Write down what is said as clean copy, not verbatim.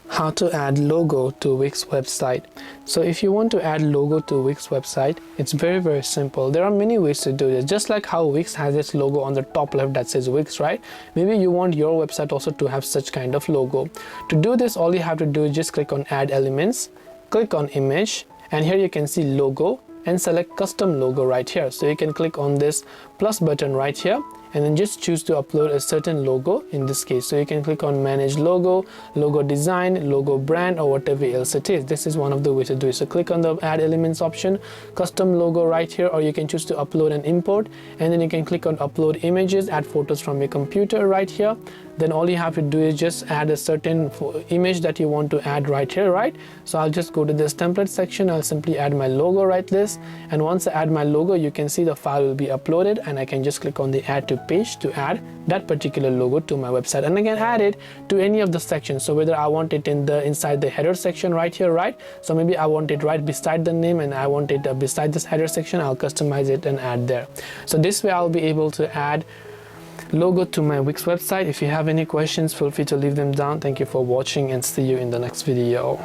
How to add logo to Wix website. So if you want to add logo to Wix website, it's very simple. There are many ways to do this. Just like how Wix has its logo on the top left that says Wix, right? Maybe you want your website also to have such kind of logo. To do this, all you have to do is just click on add elements, click on image, and here you can see logo, and select custom logo right here. So you can click on this plus button right here and then just choose to upload a certain logo in this case. So you can click on manage logo, logo design, logo brand, or whatever else it is. This is one of the ways to do it. So click on the add elements option, custom logo right here, or you can choose to upload and import, and then you can click on upload images, add photos from your computer right here. Then all you have to do is just add a certain image that you want to add right here, right? So I'll just go to this template section. I'll simply add my logo right this, and once I add my logo, you can see the file will be uploaded, and I can just click on the add to page to add that particular logo to my website, and I can add it to any of the sections. So whether I want it inside the header section right here, right? So maybe I want it right beside the name, and I want it beside this header section. I'll customize it and add there. So this way I'll be able to add logo to my Wix website. If you have any questions, feel free to leave them down. Thank you for watching, and see you in the next video.